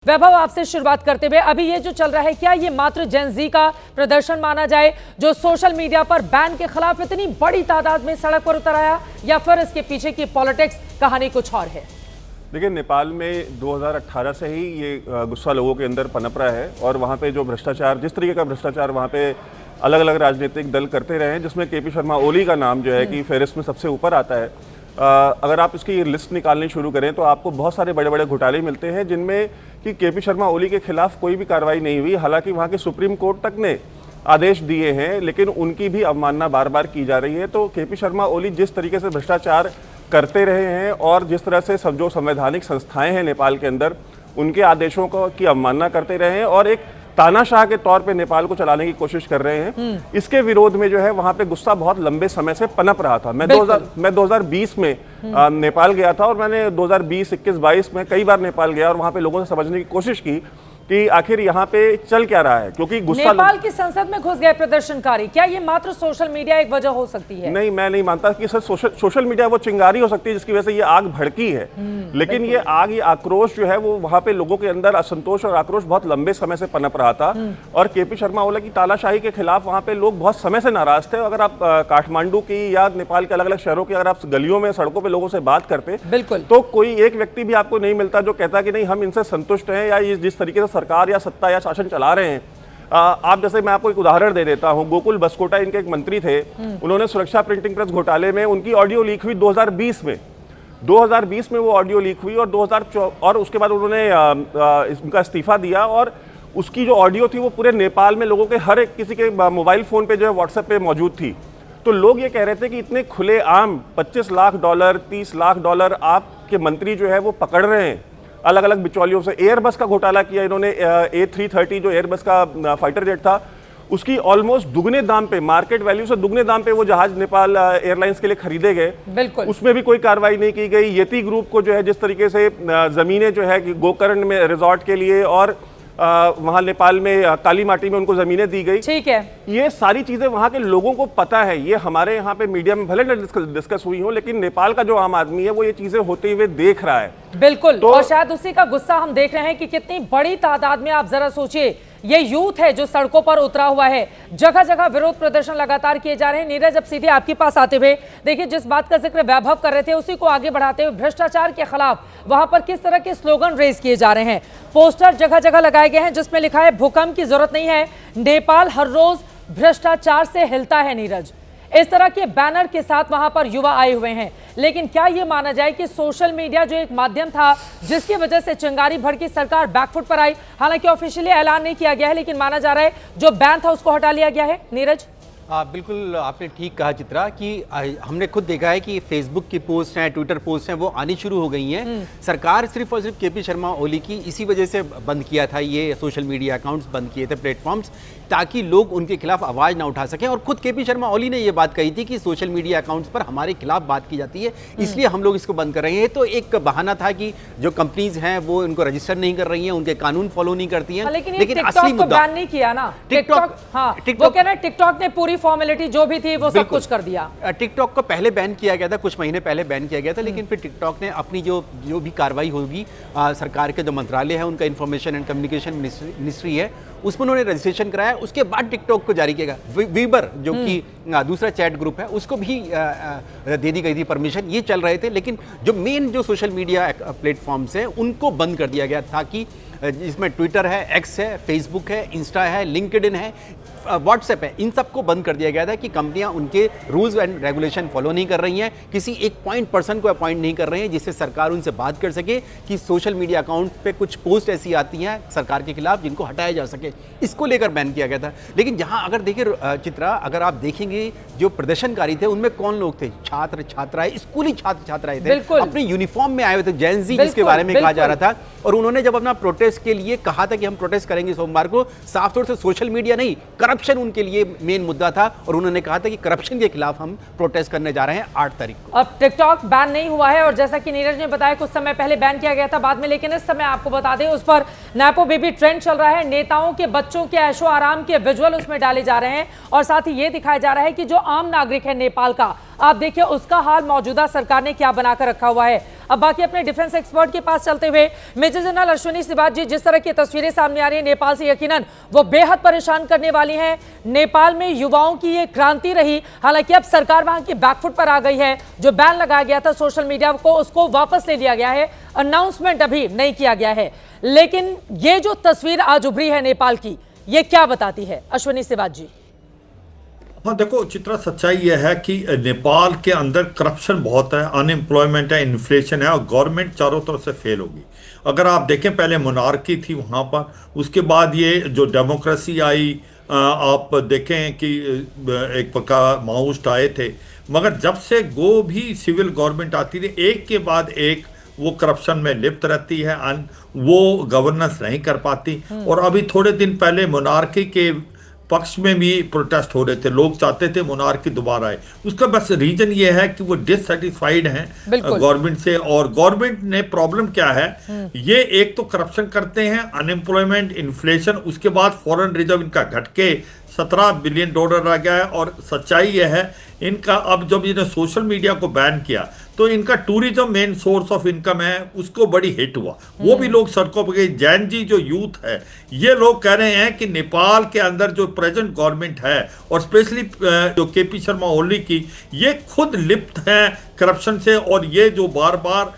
वैभव, आपसे शुरुआत करते हुए अभी ये जो चल रहा है, क्या ये मात्र जेन जी का प्रदर्शन माना जाए जो सोशल मीडिया पर बैन के खिलाफ इतनी बड़ी तादाद में सड़क पर उतर आया, या फिर इसके पीछे की पॉलिटिक्स कहानी कुछ और है? देखिए, नेपाल में 2018 से ही ये गुस्सा लोगों के अंदर पनप रहा है और वहाँ पे जो भ्रष्टाचार, जिस तरीके का भ्रष्टाचार वहाँ पे अलग अलग राजनीतिक दल करते रहे हैं, जिसमें केपी शर्मा ओली का नाम जो है कि फेहरिस्त में सबसे ऊपर आता है। अगर आप इसकी लिस्ट निकालनी शुरू करें तो आपको बहुत सारे बड़े बड़े घोटाले मिलते हैं जिनमें कि केपी शर्मा ओली के खिलाफ कोई भी कार्रवाई नहीं हुई। हालांकि वहाँ के सुप्रीम कोर्ट तक ने आदेश दिए हैं, लेकिन उनकी भी अवमानना बार बार की जा रही है। तो केपी शर्मा ओली जिस तरीके से भ्रष्टाचार करते रहे हैं और जिस तरह से सब जो संवैधानिक संस्थाएं हैं नेपाल के अंदर, उनके आदेशों की अवमानना करते रहे हैं और एक तानाशाह के तौर पे नेपाल को चलाने की कोशिश कर रहे हैं, इसके विरोध में जो है वहां पे गुस्सा बहुत लंबे समय से पनप रहा था। मैं 2020 में नेपाल गया था और मैंने 2020, 21, 22 में कई बार नेपाल गया और वहां पे लोगों से समझने की कोशिश की कि आखिर यहाँ पे चल क्या रहा है, क्योंकि गुस्सा नेपाल की संसद में घुस गए प्रदर्शनकारी। क्या ये मात्र सोशल मीडिया एक वजह हो सकती है? नहीं, मैं नहीं मानता कि सर सोशल मीडिया वो चिंगारी हो सकती है जिसकी वजह से ये आग भड़की है। लेकिन ये आग, ये आक्रोश जो है वो वहां पे लोगों के अंदर असंतोष और आक्रोश बहुत लंबे समय से पनप रहा था और केपी शर्मा ओली की तानाशाही के खिलाफ वहां पे लोग बहुत समय से नाराज थे। अगर आप काठमांडू की या नेपाल के अलग अलग शहरों की अगर आप गलियों में, सड़कों पर लोगों से बात करते बिल्कुल, तो कोई एक व्यक्ति भी आपको नहीं मिलता जो कहता कि नहीं हम इनसे संतुष्ट हैं या जिस तरीके से सरकार या सत्ता या शासन चला रहे हैं। आप जैसे, मैं आपको एक उदाहरण दे देता हूं। गोकुल बसकोटा इनके एक मंत्री थे, उन्होंने सुरक्षा प्रिंटिंग प्रेस घोटाले में उनकी ऑडियो लीक हुई 2020 में। 2020 में वो ऑडियो लीक हुई और उसके बाद उन्होंने उनका इस्तीफा दिया और उसकी जो ऑडियो थी वो पूरे नेपाल में लोगों के हर एक किसी के मोबाइल फोन पे जो है व्हाट्सएप पे मौजूद थी। तो लोग ये कह रहे थे कि इतने खुलेआम $25 लाख, $30 लाख आपके मंत्री जो है वो पकड़ रहे हैं अलग अलग बिचौलियों से। एयरबस का घोटाला किया इन्होंने। A330 जो एयरबस का फाइटर जेट था, उसकी ऑलमोस्ट दुगने दाम पे, मार्केट वैल्यू से दुगने दाम पे वो जहाज नेपाल एयरलाइंस के लिए खरीदे गए। बिल्कुल, उसमें भी कोई कार्रवाई नहीं की गई। येती ग्रुप को जो है जिस तरीके से जमीनें जो है गोकर्ण में रिजॉर्ट के लिए और वहां नेपाल में काली माटी में उनको जमीनें दी गई। ठीक है, ये सारी चीजें वहां के लोगों को पता है। ये हमारे यहाँ पे मीडिया में भले डिस्कस हुई हो, लेकिन नेपाल का जो आम आदमी है वो ये चीजें होते हुए देख रहा है। बिल्कुल, और शायद उसी का गुस्सा हम देख रहे हैं कि कितनी बड़ी तादाद में, आप जरा सोचिए, ये यूथ है जो सड़कों पर उतरा हुआ है। जगह जगह विरोध प्रदर्शन लगातार किए जा रहे हैं। नीरज, अब सीधे आपके पास आते हुए देखिए, जिस बात का जिक्र वैभव कर रहे थे उसी को आगे बढ़ाते हुए, भ्रष्टाचार के खिलाफ वहां पर किस तरह के स्लोगन रेज किए जा रहे हैं। पोस्टर जगह जगह लगाए गए हैं जिसमें लिखा है भूकंप की जरूरत नहीं है, नेपाल हर रोज भ्रष्टाचार से हिलता है। नीरज, इस तरह के बैनर के साथ वहां पर युवा आए हुए हैं। लेकिन क्या यह माना जाए कि सोशल मीडिया जो एक माध्यम था जिसकी वजह से चिंगारी भड़की, सरकार बैकफुट पर आई? हालांकि ऑफिशियली ऐलान नहीं किया गया है, लेकिन माना जा रहा है जो बैन था उसको हटा लिया गया है। नीरज, बिल्कुल आपने ठीक कहा चित्रा कि हमने खुद देखा है कि फेसबुक की पोस्ट हैं, ट्विटर पोस्ट हैं, वो आनी शुरू हो गई हैं। सरकार सिर्फ और सिर्फ केपी शर्मा ओली की इसी वजह से बंद किया था, ये सोशल मीडिया अकाउंट्स बंद किए थे, प्लेटफॉर्म्स, ताकि लोग उनके खिलाफ आवाज़ ना उठा सकें। और खुद केपी शर्मा ओली ने ये बात कही थी कि सोशल मीडिया अकाउंट्स पर हमारे खिलाफ बात की जाती है, इसलिए हम लोग इसको बंद कर रहे हैं। तो एक बहाना था कि जो कंपनीज हैं वो इनको रजिस्टर नहीं कर रही हैं, उनके कानून फॉलो नहीं करती हैं। लेकिन असली मुद्दा बैन नहीं किया ना टिकटॉक। हाँ, वो कह रहे हैं टिकटॉक ने पूरी फॉर्मेलिटी जो भी थी वो सब कुछ कर दिया। टिकटॉक को पहले बैन किया गया था, कुछ महीने पहले बैन किया गया था, लेकिन फिर टिकटॉक ने अपनी जो भी कार्रवाई होगी, सरकार के जो मंत्रालय है उनका इंफॉर्मेशन एंड कम्युनिकेशन मिनिस्ट्री है, उसमें उन्होंने रजिस्ट्रेशन कराया। उसके बाद टिकटॉक को जारी किया गया। वीबर जो कि दूसरा चैट ग्रुप है, उसको भी दे दी गई थी परमिशन। ये चल रहे थे, लेकिन जो मेन जो सोशल मीडिया प्लेटफॉर्म्स हैं उनको बंद कर दिया गया था कि जिसमें ट्विटर है, एक्स है, फेसबुक है, इंस्टा है, लिंक्डइन है, व्हाट्सएप है, इन सबको बंद कर दिया गया था कि कंपनियां उनके रूल्स एंड रेगुलेशन फॉलो नहीं कर रही हैं, किसी एक पर्सन को अपॉइंट नहीं कर रहे हैं जिससे सरकार उनसे बात कर सके कि सोशल मीडिया अकाउंट पे कुछ पोस्ट ऐसी आती हैं सरकार के खिलाफ जिनको हटाया जा सके। इसको लेकर बैन किया गया था। लेकिन जहां अगर देखिए चित्रा, अगर आप देखेंगे जो प्रदर्शनकारी थे उनमें कौन लोग थे? छात्र छात्राएं, स्कूली छात्र छात्राएं थे, अपनी यूनिफॉर्म में आए हुए थे, जेन जी जिसके बारे में कहा जा रहा था। और उन्होंने जब अपना प्रोटेस्ट के लिए कहा था कि हम प्रोटेस्ट करेंगे सोमवार को, साफ तौर से सोशल मीडिया नहीं, करप्शन उनके लिए मेन मुद्दा था। और उन्होंने कहा था कि करप्शन के खिलाफ हम प्रोटेस्ट करने जा रहे हैं 8 तारीख को। अब टिकटॉक बैन नहीं हुआ है और जैसा कि नीरज ने बताया कुछ समय पहले बैन किया गया था बाद में, लेकिन इस समय आपको बता दें उस पर नैपो बेबी ट्रेंड चल रहा है। नेताओं के बच्चों के ऐशो आराम के विजुअल उसमें डाले जा रहे हैं और साथ ही ये दिखाया जा रहा है कि जो आम नागरिक है नेपाल का, आप देखिए उसका हाल मौजूदा सरकार ने क्या बनाकर रखा हुआ है। अब बाकी अपने डिफेंस एक्सपर्ट के पास चलते हुए, मेजर जनरल अश्विनी सिवाच जी, जिस तरह की तस्वीरें सामने आ रही है नेपाल से, यकीनन वो बेहद परेशान करने वाली हैं। नेपाल में युवाओं की ये क्रांति रही, हालांकि अब सरकार वहां की बैकफुट पर आ गई है। जो बैन लगाया गया था सोशल मीडिया को, उसको वापस ले लिया गया है, अनाउंसमेंट अभी नहीं किया गया है। लेकिन ये जो तस्वीर आज उभरी है नेपाल की, ये क्या बताती है अश्विनी सिवाच जी? हाँ देखो चित्रा, सच्चाई यह है कि नेपाल के अंदर करप्शन बहुत है, अनएम्प्लॉयमेंट है, इन्फ्लेशन है और गवर्नमेंट चारों तरफ से फेल होगी। अगर आप देखें पहले मोनार्की थी वहाँ पर, उसके बाद ये जो डेमोक्रेसी आई, आप देखें कि एक प्रकार माओइस्ट आए थे, मगर जब से गो भी सिविल गवर्नमेंट आती थी, एक के बाद एक वो करप्शन में लिप्त रहती है, वो गवर्नेंस नहीं कर पाती। और अभी थोड़े दिन पहले मोनार्की के पक्ष में भी प्रोटेस्ट हो रहे थे, लोग चाहते थे मोनार्की दोबारा आए। उसका बस रीजन ये है कि वो डिससेटिस्फाइड हैं गवर्नमेंट से। और गवर्नमेंट ने प्रॉब्लम क्या है, ये एक तो करप्शन करते हैं, अनएम्प्लॉयमेंट, इन्फ्लेशन, उसके बाद फॉरेन रिजर्व इनका घट के $17 बिलियन रह गया है। और सच्चाई यह है इनका, अब जब इन्होंने सोशल मीडिया को बैन किया तो इनका tourism main source of income है, उसको बड़ी हिट हुआ, वो भी लोग सड़कों पर गए। जैन जी जो यूथ है, ये लोग कह रहे हैं कि नेपाल के अंदर जो प्रेजेंट गवर्नमेंट है और स्पेशली जो केपी शर्मा ओली की, ये खुद लिप्त हैं करप्शन से। और ये जो बार बार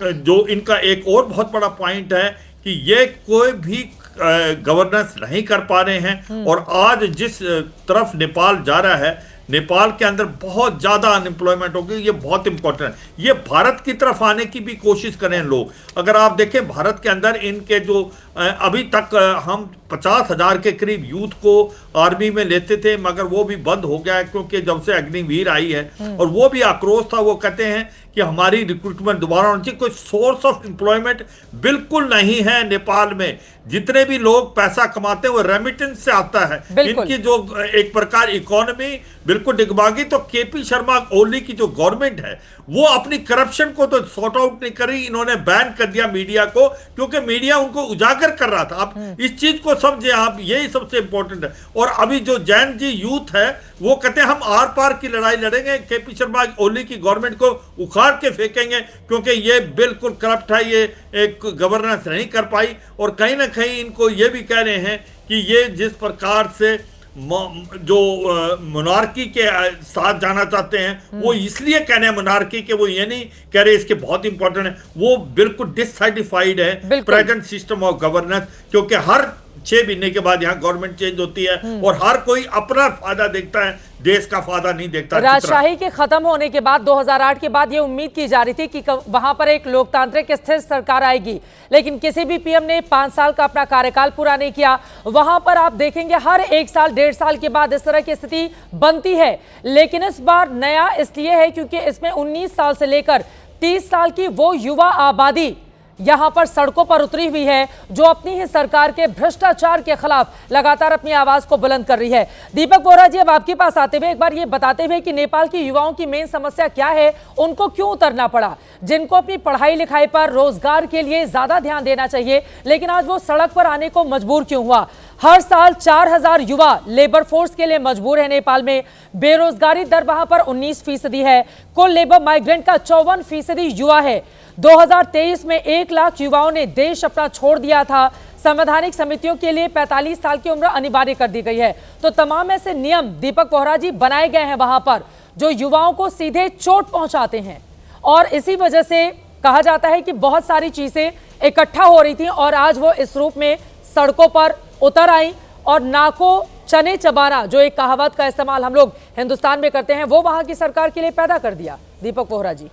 जो इनका एक और बहुत बड़ा पॉइंट है कि ये कोई भी गवर्नेंस नहीं कर पा रहे हैं। और आज जिस तरफ नेपाल जा रहा है, नेपाल के अंदर बहुत ज्यादा अनएम्प्लॉयमेंट होगी, ये बहुत इंपॉर्टेंट है। ये भारत की तरफ आने की भी कोशिश करें लोग। अगर आप देखें भारत के अंदर इनके जो अभी तक हम 50,000 के करीब यूथ को आर्मी में लेते थे, मगर वो भी बंद हो गया है क्योंकि जब से अग्निवीर आई है, और वो भी आक्रोश था। वो कहते हैं कि हमारी रिक्रूटमेंट दोबारा होनी चाहिए। कोई सोर्स ऑफ एम्प्लॉयमेंट बिल्कुल नहीं है नेपाल में। जितने भी लोग पैसा कमाते हैं वो रेमिटेंस से आता है। इनकी जो एक प्रकार इकोनॉमी बिल्कुल डिगबागी। तो केपी शर्मा ओली की जो गवर्नमेंट है वो अपनी करप्शन को तो सॉर्ट आउट नहीं करी, इन्होंने बैन कर दिया मीडिया को, क्योंकि मीडिया उनको उजागर कर रहा था। आप इस चीज को समझे, आप यही सबसे इंपॉर्टेंट है। और अभी जो जैन जी यूथ है वो कहते हैं हम आर पार की लड़ाई लड़ेंगे, केपी शर्मा ओली की गवर्नमेंट को उखाड़ के फेंकेंगे, क्योंकि ये बिल्कुल करप्ट है, ये एक गवर्नेंस नहीं कर पाई। और कहीं ना कहीं इनको ये भी कह रहे हैं कि ये जिस प्रकार से जो मोनार्की के साथ जाना चाहते हैं, वो इसलिए कह रहे हैं मोनार्की के, वो ये नहीं कह रहे इसके बहुत इंपॉर्टेंट है, वो बिल्कुल डिससैटिस्फाइड है प्रेजेंट सिस्टम ऑफ गवर्नेंस। क्योंकि हर 6 महीने के बाद यहाँ गवर्नमेंट चेंज होती है और हर कोई अपना फायदा देखता है, देश का फायदा नहीं देखता। राजशाही के खत्म होने के बाद 2008 के बाद ये उम्मीद की जा रही थी कि वहां पर एक लोकतांत्रिक स्थिर सरकार आएगी, लेकिन किसी भी पीएम ने 5 साल का अपना कार्यकाल पूरा नहीं किया। वहां पर आप देखेंगे हर 1 साल 1.5 साल के बाद इस तरह की स्थिति बनती है। लेकिन इस बार नया इसलिए है क्योंकि इसमें 19 साल से लेकर 30 साल की वो युवा आबादी यहां पर सड़कों पर उतरी हुई है, जो अपनी ही सरकार के भ्रष्टाचार के खिलाफ लगातार अपनी आवाज को बुलंद कर रही है। दीपक बोहरा जी, अब आपके पास आते हुए एक बार ये बताते हुए कि नेपाल की युवाओं की मेन समस्या क्या है, उनको क्यों उतरना पड़ा, जिनको अपनी पढ़ाई लिखाई पर, रोजगार के लिए ज्यादा ध्यान देना चाहिए, लेकिन आज वो सड़क पर आने को मजबूर क्यों हुआ? हर साल 4000 युवा लेबर फोर्स के लिए मजबूर है नेपाल में। बेरोजगारी दर वहां पर 19% है। कुल लेबर माइग्रेंट का 54% युवा है। 2023 में 1 लाख युवाओं ने देश अपना छोड़ दिया था। संवैधानिक समितियों के लिए 45 साल की उम्र अनिवार्य कर दी गई है। तो तमाम ऐसे नियम दीपक बोहरा जी बनाए गए हैं वहां पर, जो युवाओं को सीधे चोट पहुंचाते हैं। और इसी वजह से कहा जाता है कि बहुत सारी चीजें इकट्ठा हो रही थी और आज वो इस रूप में सड़कों पर उतर आई। और नाको चने चबाना, जो एक कहावत का इस्तेमाल हम लोग हिंदुस्तान में करते हैं, वो वहां की सरकार के लिए पैदा कर दिया। दीपक बोहरा जी,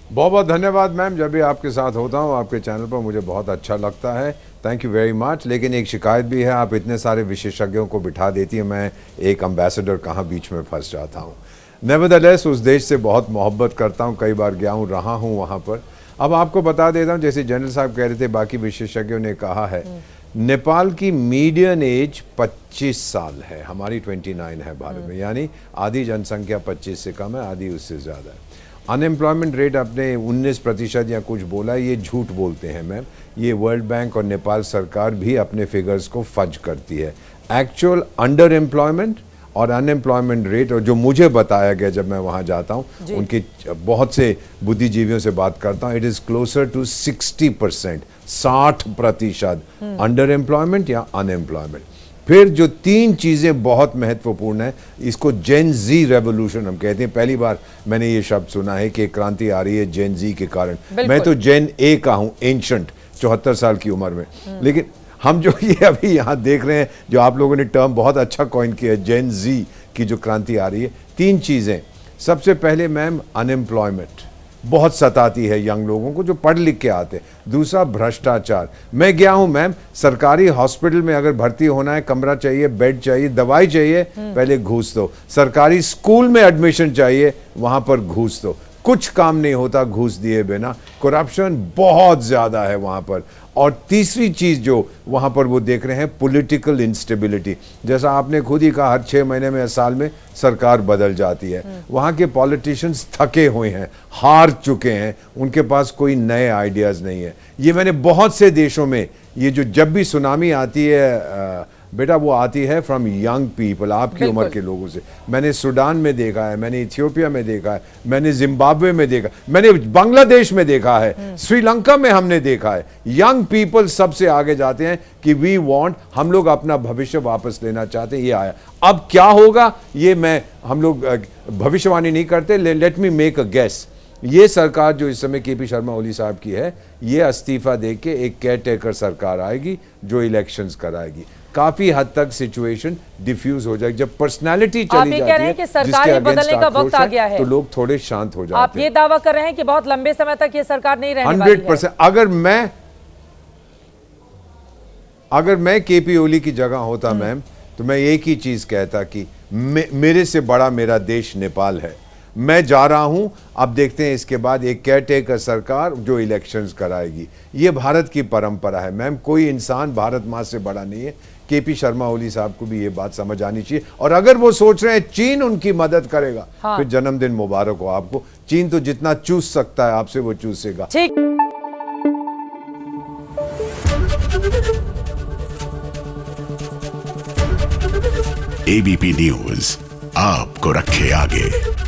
बहुत बहुत धन्यवाद मैम। जब भी आपके साथ होता हूँ आपके चैनल पर मुझे बहुत अच्छा लगता है, थैंक यू वेरी मच। लेकिन एक शिकायत भी है, आप इतने सारे विशेषज्ञों को बिठा देती हैं, मैं एक एम्बेसडर कहाँ बीच में फंस जाता हूँ। नेवरदलेस उस देश से बहुत मोहब्बत करता हूँ, कई बार गया हूँ, रहा हूँ वहाँ पर। अब आपको बता देता हूँ, जैसे जनरल साहब कह रहे थे, बाकी विशेषज्ञों ने कहा है, नेपाल की मीडियन एज 25 साल है, हमारी 29 है भारत में, यानी आधी जनसंख्या 25 से कम है, आधी उससे ज़्यादा है। अनएम्प्लॉयमेंट रेट आपने 19% या कुछ बोला, ये झूठ बोलते हैं मैम। ये वर्ल्ड बैंक और नेपाल सरकार भी अपने फिगर्स को फज करती है। एक्चुअल अंडर एम्प्लॉयमेंट और अनएम्प्लॉयमेंट रेट, और जो मुझे बताया गया जब मैं वहाँ जाता हूँ, उनके बहुत से बुद्धिजीवियों से बात करता हूँ, it is closer to 60%, 60% underemployment या अनएम्प्लॉयमेंट। फिर जो तीन चीज़ें बहुत महत्वपूर्ण है, इसको जेन जी रेवोल्यूशन हम कहते हैं। पहली बार मैंने ये शब्द सुना है कि क्रांति आ रही है जेन जी के कारण। मैं तो जेन ए का हूँ, एंशंट, 74 साल की उम्र में। लेकिन हम जो ये अभी यहाँ देख रहे हैं, जो आप लोगों ने टर्म बहुत अच्छा कॉइन किया है, जेन जी की जो क्रांति आ रही है, तीन चीज़ें। सबसे पहले मैम अनएम्प्लॉयमेंट बहुत सताती है यंग लोगों को जो पढ़ लिख के आते हैं। दूसरा भ्रष्टाचार। मैं गया हूं मैम, सरकारी हॉस्पिटल में अगर भर्ती होना है, कमरा चाहिए, बेड चाहिए, दवाई चाहिए, पहले घूस दो। सरकारी स्कूल में एडमिशन चाहिए, वहां पर घूस दो। कुछ काम नहीं होता घूस दिए बिना। करप्शन बहुत ज्यादा है वहां पर। और तीसरी चीज जो वहां पर वो देख रहे हैं, पॉलिटिकल इंस्टेबिलिटी। जैसा आपने खुद ही कहा, हर 6 महीने में, साल में सरकार बदल जाती है। वहां के पॉलिटिशियंस थके हुए हैं, हार चुके हैं, उनके पास कोई नए आइडियाज नहीं है। ये मैंने बहुत से देशों में, ये जो जब भी सुनामी आती है बेटा, वो आती है फ्रॉम यंग पीपल, आपकी उम्र के लोगों से। मैंने सूडान में देखा है, मैंने इथियोपिया में देखा है, मैंने जिम्बाब्वे में देखा, मैंने बांग्लादेश में देखा है, श्रीलंका में हमने देखा है। यंग पीपल सबसे आगे जाते हैं कि वी वांट, हम लोग अपना भविष्य वापस लेना चाहते हैं। ये आया। अब क्या होगा ये हम लोग भविष्यवाणी नहीं करते। Let me make a guess. ये सरकार जो इस समय केपी शर्मा ओली साहब की है, ये इस्तीफा देके एक केयरटेकर सरकार आएगी जो इलेक्शंस कराएगी। काफी हद तक सिचुएशन डिफ्यूज हो जाएगी। जब पर्सनालिटी चली जाती है, कि सरकार ही बदलने का वक्त आ गया है, तो लोग थोड़े शांत हो जाते हैं। आप ये दावा कर रहे हैं कि बहुत लंबे समय तक ये सरकार नहीं रहने वाली है? 100%। अगर मैं केपी ओली की जगह होता मैम, तो मैं एक ही चीज कहता कि मेरे से बड़ा मेरा देश नेपाल है। मैं जा रहा हूं, अब देखते हैं इसके बाद एक केयरटेकर सरकार जो इलेक्शंस कराएगी। ये भारत की परंपरा है मैम, कोई इंसान भारत माँ से बड़ा नहीं है। केपी शर्मा ओली साहब को भी ये बात समझ आनी चाहिए। और अगर वो सोच रहे हैं चीन उनकी मदद करेगा, फिर जन्मदिन मुबारक हो आपको। चीन तो जितना चूस सकता है आपसे, वो चूसेगा। ठीक। एबीपी न्यूज आपको रखे आगे।